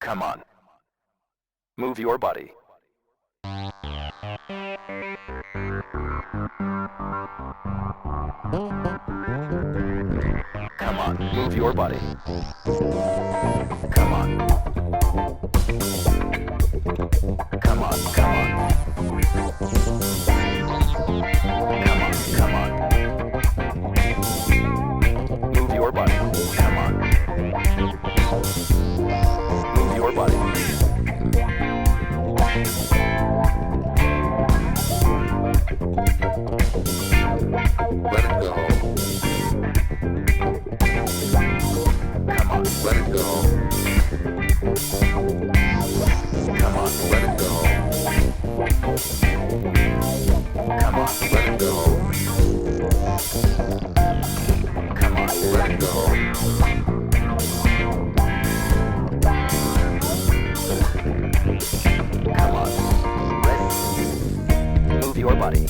Come on. Move your body. Come on, move your body. Come on. Come on, come on. Come on, come on. Move your body. Come on. Move your body. Let it go. Come on, let it go. Come on, let it go. Come on, let it go. Come on, let it go. Come on, ready? Move your body.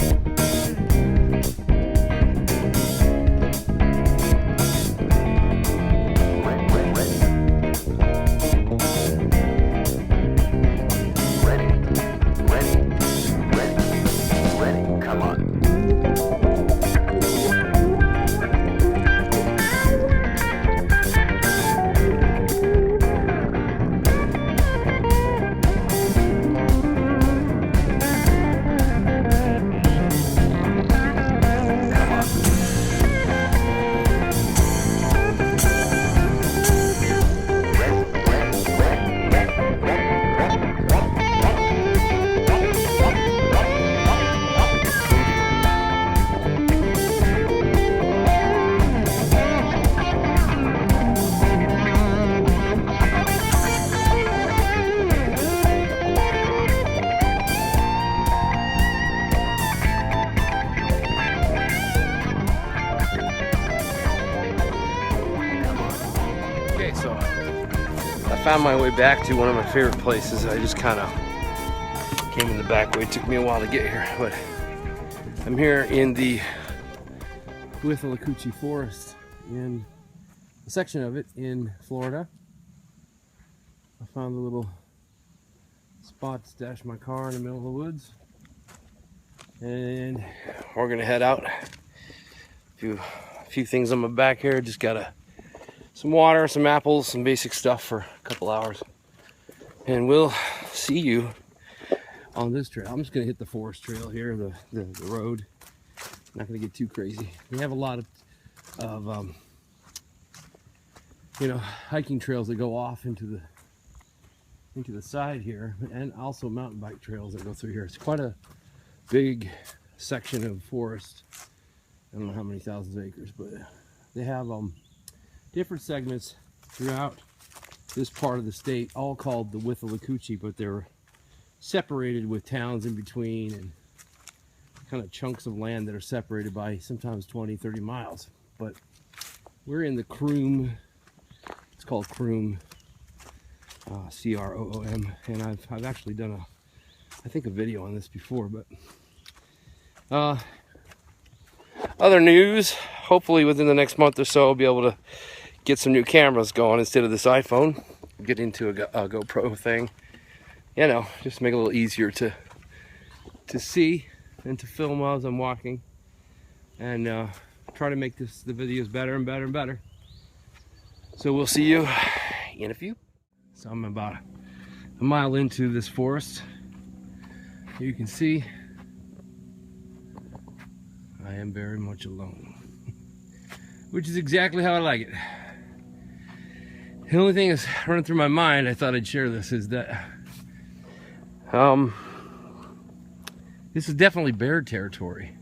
So I found my way back to one of my favorite places. I just kind of came in the back way. It took me a while to get here, but I'm here in the Withlacoochie Forest, in a section of it in Florida. I found a little spot to stash my car in the middle of the woods, and we're gonna head out. A few things on my back here. Just got some water, some apples, some basic stuff for a couple hours, and we'll see you on this trail. I'm just gonna hit the forest trail here, the road. Not gonna get too crazy. We have a lot of you know, hiking trails that go off into the side here, and also mountain bike trails that go through here. It's quite a big section of forest. I don't know how many thousands of acres, but they have different segments throughout this part of the state, all called the Withlacoochie, but they're separated with towns in between and kind of chunks of land that are separated by sometimes 20-30 miles. But we're in the Croom. It's called Croom, C-R-O-O-M, and I've actually done I think a video on this before. But other news, hopefully within the next month or so I'll be able to get some new cameras going instead of this iPhone. Get into a GoPro thing, you know, just make it a little easier to see and to film while I'm walking, and try to make the videos better and better and better. So we'll see you in a few. So I'm about a mile into this forest. You can see I am very much alone, which is exactly how I like it. The only thing that's running through my mind, I thought I'd share this, is that this is definitely bear territory,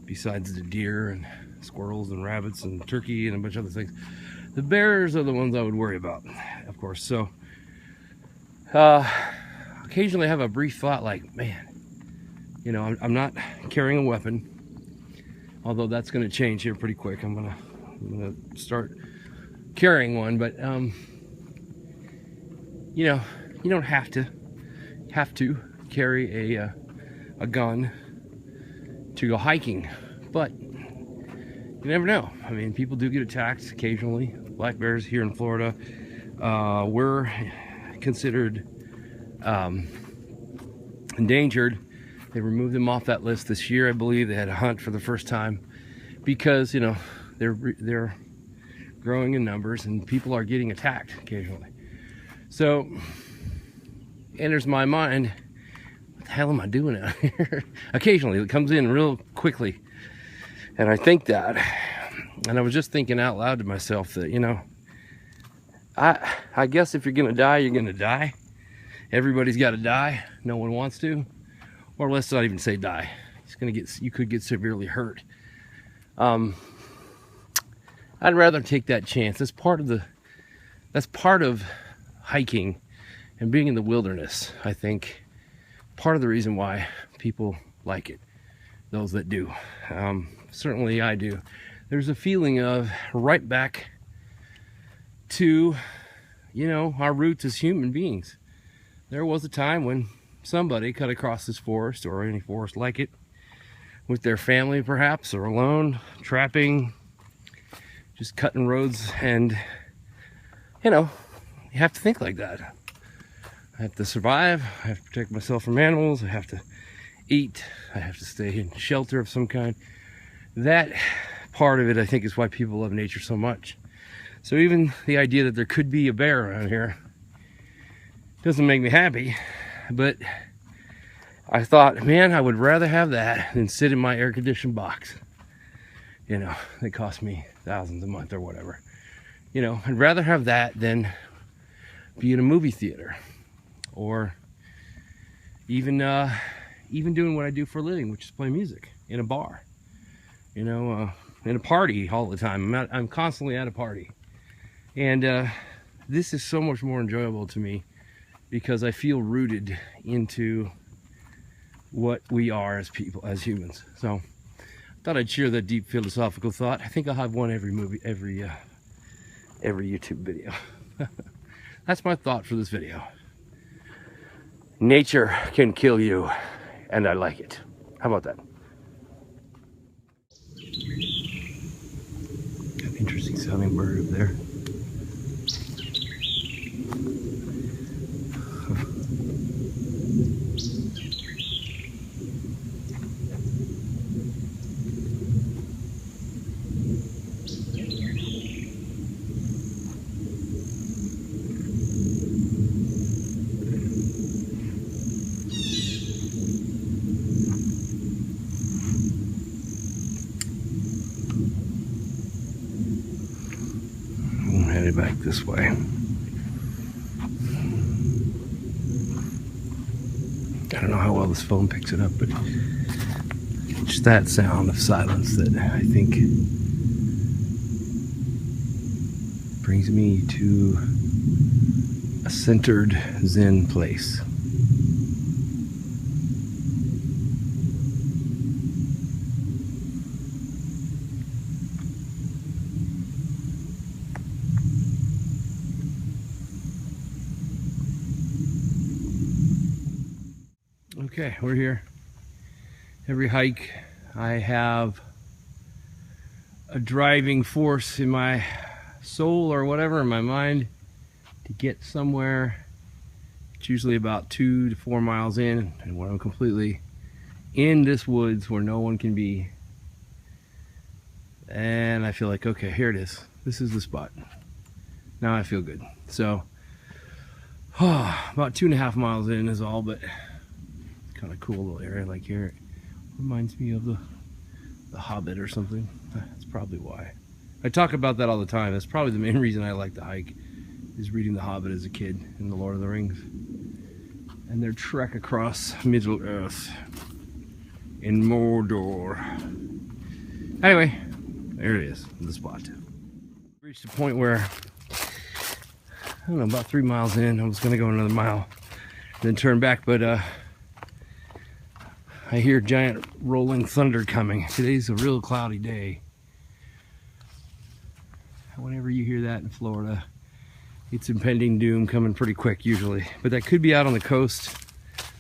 besides the deer and squirrels and rabbits and turkey and a bunch of other things. The bears are the ones I would worry about, of course. So occasionally I have a brief thought like, man, you know, I'm not carrying a weapon, although that's going to change here pretty quick. I'm gonna start carrying one, but you know, you don't have to carry a gun to go hiking, but you never know. I mean, people do get attacked occasionally. Black bears here in Florida. We're considered endangered. They removed them off that list this year, I believe. They had a hunt for the first time because, you know, they're growing in numbers and people are getting attacked occasionally. So enters my mind, what the hell am I doing out here? Occasionally it comes in real quickly, and I think that, and I was just thinking out loud to myself that, you know, I guess if you're gonna die, you're gonna die. Everybody's got to die. No one wants to, or let's not even say die. You could get severely hurt. I'd rather take that chance. That's part of hiking and being in the wilderness. I think part of the reason why people like it, those that do. Certainly I do. There's a feeling of right back to, you know, our roots as human beings. There was a time when somebody cut across this forest, or any forest like it, with their family perhaps, or alone, trapping, just cutting roads, and, you know, you have to think like that. I have to survive, I have to protect myself from animals, I have to eat, I have to stay in shelter of some kind. That part of it, I think, is why people love nature so much. So even the idea that there could be a bear around here doesn't make me happy, but I thought, man, I would rather have that than sit in my air-conditioned box. You know, they cost me thousands a month or whatever. You know, I'd rather have that than be in a movie theater, or even doing what I do for a living, which is play music in a bar. You know, in a party all the time. I'm constantly at a party, and this is so much more enjoyable to me, because I feel rooted into what we are as people, as humans. So I thought I'd share that deep philosophical thought. I think I'll have one every YouTube video. That's my thought for this video. Nature can kill you, and I like it. How about that? An interesting sounding bird up there. Headed back this way. I don't know how well this phone picks it up, but just that sound of silence that I think brings me to a centered Zen place. Okay, we're here. Every hike, I have a driving force in my soul or whatever, in my mind, to get somewhere. It's usually about 2 to 4 miles in, and when I'm completely in this woods where no one can be, and I feel like, okay, here it is. This is the spot. Now I feel good. So, about 2.5 miles in is all, but kind of cool little area like here. It reminds me of the Hobbit or something. That's probably why. I talk about that all the time. That's probably the main reason I like to hike, is reading the Hobbit as a kid in the Lord of the Rings, and their trek across Middle Earth in Mordor. Anyway, there it is, the spot. Reached a point where, I don't know, about 3 miles in, I was gonna go another mile, then turn back, but I hear giant rolling thunder coming. Today's a real cloudy day. Whenever you hear that in Florida, it's impending doom coming pretty quick usually. But that could be out on the coast.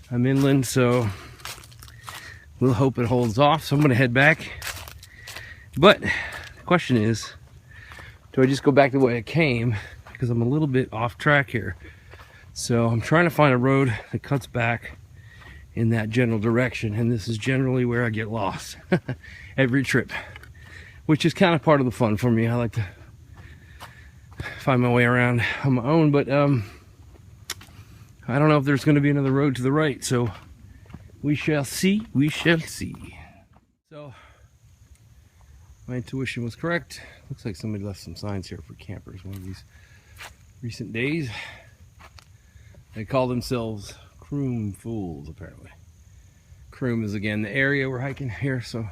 I'm inland, so we'll hope it holds off. So I'm gonna head back. But the question is, do I just go back the way I came? Because I'm a little bit off track here. So I'm trying to find a road that cuts back in that general direction, and this is generally where I get lost every trip, which is kind of part of the fun for me. I like to find my way around on my own, but I don't know if there's going to be another road to the right, so we shall see. We shall see. So my intuition was correct. Looks like somebody left some signs here for campers one of these recent days. They call themselves Croom fools, apparently. Croom is again the area we're hiking here. So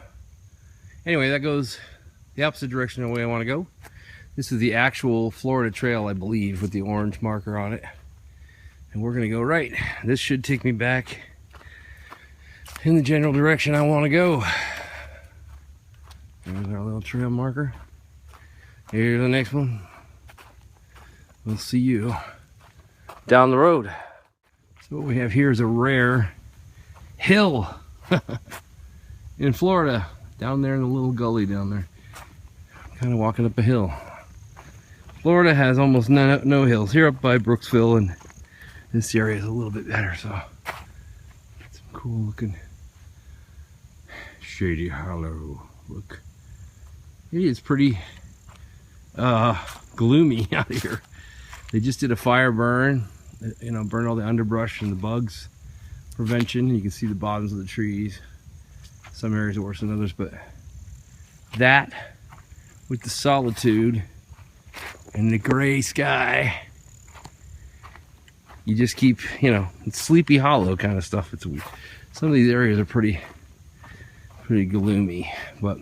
anyway, that goes the opposite direction of the way I want to go. This is the actual Florida trail, I believe, with the orange marker on it. And we're going to go right. This should take me back in the general direction I want to go. There's our little trail marker. Here's the next one. We'll see you down the road. So what we have here is a rare hill in Florida, down there in the little gully down there. Kind of walking up a hill. Florida has almost no hills. Here up by Brooksville, and this area is a little bit better, so some cool looking Shady Hollow. Look, it is pretty gloomy out here. They just did a fire burn, you know, burned all the underbrush and the bugs prevention. You can see the bottoms of the trees. Some areas are worse than others, but that with the solitude and the gray sky, you just keep, you know, it's Sleepy Hollow kind of stuff. It's weird. Some of these areas are pretty gloomy, but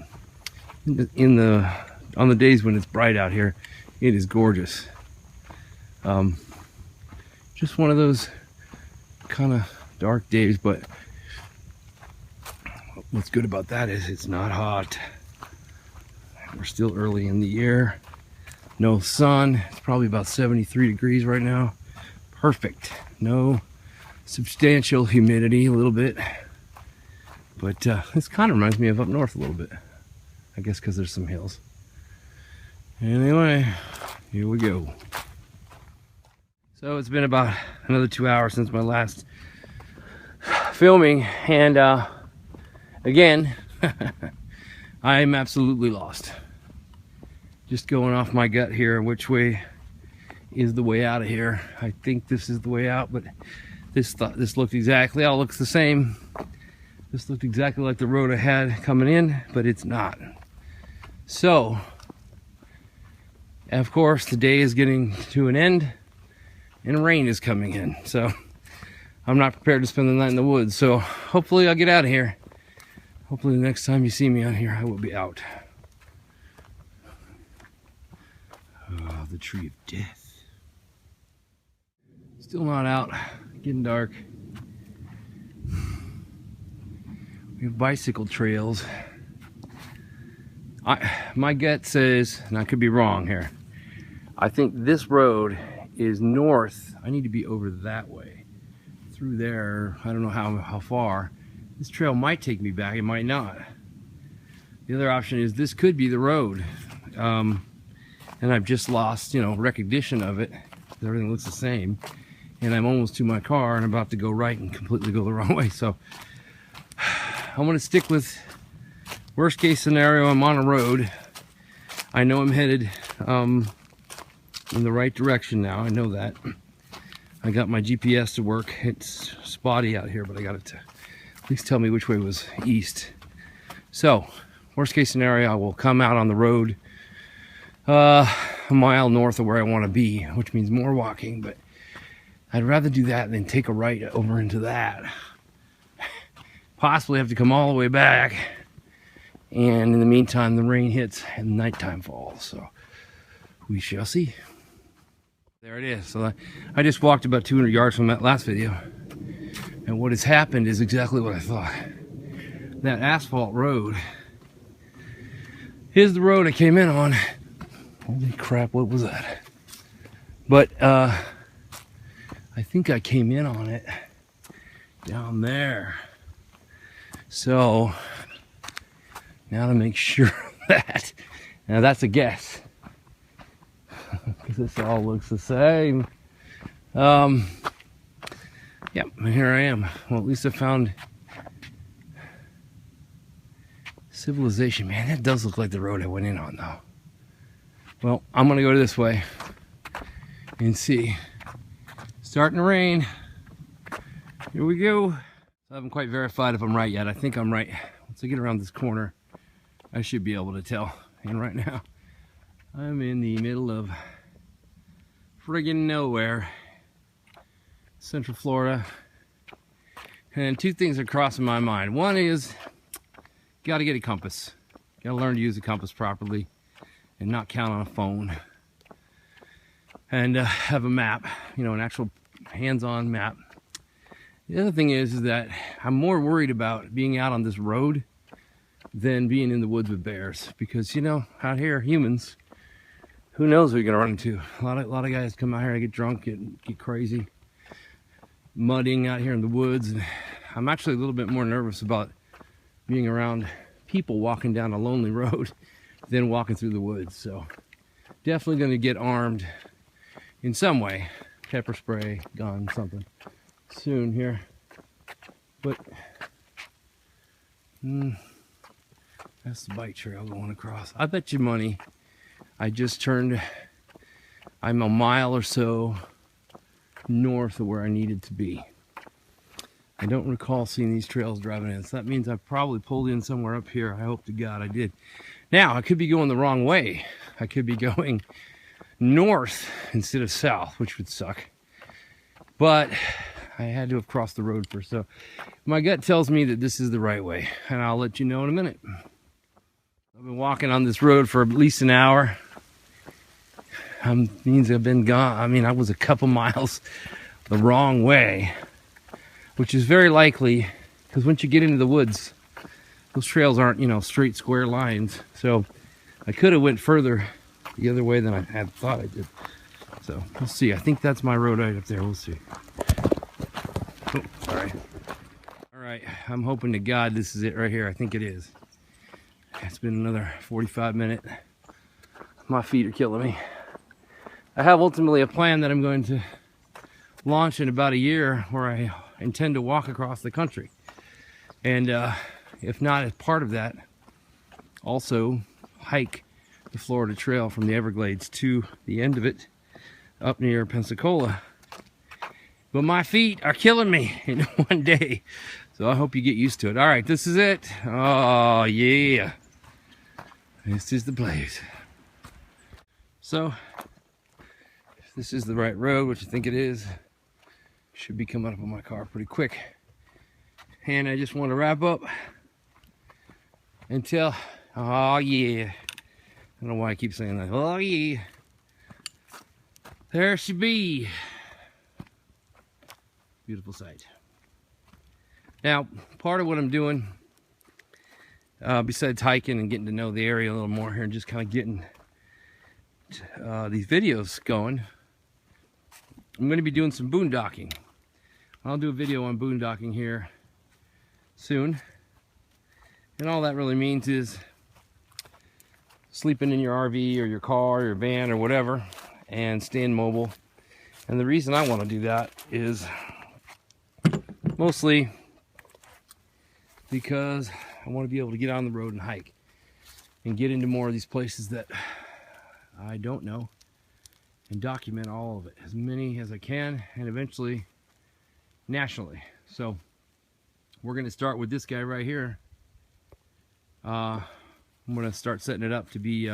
on the days when it's bright out here, it is gorgeous. Just one of those kind of dark days, but what's good about that is it's not hot. We're still early in the year. No sun. It's probably about 73 degrees right now. Perfect. No substantial humidity, a little bit. But this kind of reminds me of up north a little bit. I guess because there's some hills. Anyway, here we go. So it's been about another 2 hours since my last filming, and again, I'm absolutely lost. Just going off my gut here, which way is the way out of here? I think this is the way out, but this looked exactly, all looks the same. This looked exactly like the road I had coming in, but it's not. So, of course, the day is getting to an end, and rain is coming in. So, I'm not prepared to spend the night in the woods. So, hopefully I'll get out of here. Hopefully the next time you see me on here, I will be out. Oh, the tree of death. Still not out. Getting dark. We have bicycle trails. My gut says, and I could be wrong here, I think this road is north. I need to be over that way. Through there, I don't know how far. This trail might take me back, it might not. The other option is this could be the road. And I've just lost, you know, recognition of it. Everything looks the same. And I'm almost to my car and about to go right and completely go the wrong way. So I'm gonna stick with worst case scenario. I'm on a road. I know I'm headed in the right direction now. I know that. I got my GPS to work. It's spotty out here, but I got it to at least tell me which way was east. So, worst case scenario, I will come out on the road a mile north of where I want to be, which means more walking, but I'd rather do that than take a right over into that. Possibly have to come all the way back, and in the meantime the rain hits and nighttime falls, so we shall see. There it is. So I just walked about 200 yards from that last video, and what has happened is exactly what I thought. That asphalt road is the road I came in on. Holy crap, what was that? But I think I came in on it down there. So now to make sure that, now that's a guess, because this all looks the same. Yep, and here I am. Well, at least I found civilization. Man, that does look like the road I went in on, though. Well, I'm gonna go this way and see. Starting to rain. Here we go. I haven't quite verified if I'm right yet. I think I'm right. Once I get around this corner, I should be able to tell. And right now, I'm in the middle of friggin' nowhere, Central Florida. And two things are crossing my mind. One is, gotta get a compass. Gotta learn to use a compass properly and not count on a phone. And have a map, you know, an actual hands-on map. The other thing is that I'm more worried about being out on this road than being in the woods with bears, because, you know, out here, humans, who knows what you're gonna run into. A lot of guys come out here, get drunk, get crazy, mudding out here in the woods. And I'm actually a little bit more nervous about being around people walking down a lonely road than walking through the woods. So definitely gonna get armed in some way, pepper spray, gun, something, soon here. But that's the bike trail going across. I bet you money I'm a mile or so north of where I needed to be. I don't recall seeing these trails driving in, so that means I probably pulled in somewhere up here. I hope to God I did. Now, I could be going the wrong way. I could be going north instead of south, which would suck. But I had to have crossed the road first, so my gut tells me that this is the right way, and I'll let you know in a minute. I've been walking on this road for at least an hour. Means I've been gone. I mean, I was a couple miles the wrong way, which is very likely because once you get into the woods, those trails aren't, you know, straight square lines. So I could have went further the other way than I had thought I did. So we'll see. I think that's my road right up there. We'll see. Oh, sorry. All right. I'm hoping to God this is it right here. I think it is. It's been another 45 minutes. My feet are killing me. I have ultimately a plan that I'm going to launch in about a year where I intend to walk across the country. And if not as part of that, also hike the Florida Trail from the Everglades to the end of it up near Pensacola. But my feet are killing me in one day. So I hope you get used to it. All right, this is it. Oh, yeah. This is the place. So, if this is the right road, which I think it is, should be coming up on my car pretty quick. And I just want to wrap up until, oh yeah. I don't know why I keep saying that. Oh yeah. There she be. Beautiful sight. Now, part of what I'm doing, besides hiking and getting to know the area a little more here and just kind of getting these videos going, I'm going to be doing some boondocking. I'll do a video on boondocking here soon. And all that really means is sleeping in your RV or your car or your van or whatever and staying mobile. And the reason I want to do that is mostly because I want to be able to get on the road and hike and get into more of these places that I don't know and document all of it, as many as I can, and eventually nationally. So we're going to start with this guy right here. I'm going to start setting it up to be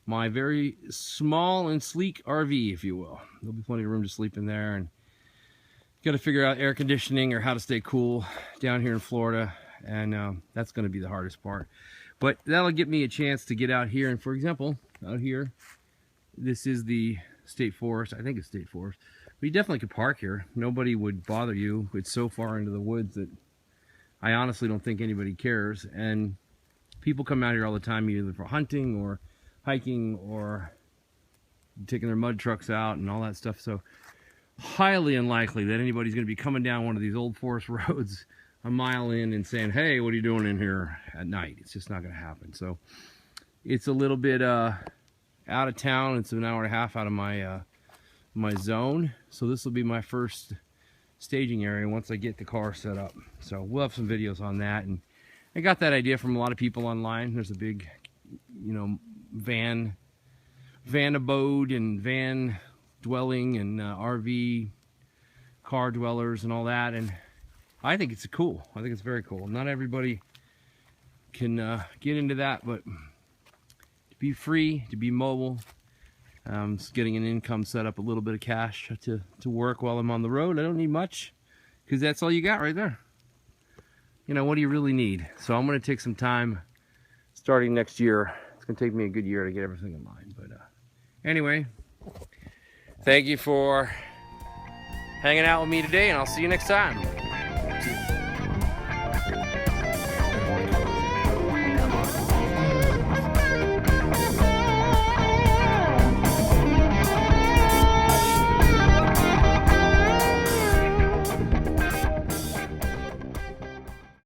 my very small and sleek RV, if you will. There'll be plenty of room to sleep in there, and got to figure out air conditioning or how to stay cool down here in Florida, and that's going to be the hardest part. But that'll give me a chance to get out here, and for example, out here, this is the state forest. I think it's state forest. But you definitely could park here. Nobody would bother you. It's so far into the woods that I honestly don't think anybody cares. And people come out here all the time, either for hunting or hiking or taking their mud trucks out and all that stuff. So highly unlikely that anybody's going to be coming down one of these old forest roads a mile in and saying, hey, what are you doing in here at night? It's just not going to happen. So it's a little bit out of town. It's an hour and a half out of my my zone. So this will be my first staging area once I get the car set up. So we'll have some videos on that. And I got that idea from a lot of people online. There's a big, you know, van abode and van dwelling and RV car dwellers and all that. And I think it's cool. I think it's very cool. Not everybody can get into that, but to be free, to be mobile, just getting an income set up, a little bit of cash to work while I'm on the road. I don't need much, because that's all you got right there. You know, what do you really need? So I'm going to take some time starting next year. It's going to take me a good year to get everything in line. But anyway, thank you for hanging out with me today, and I'll see you next time.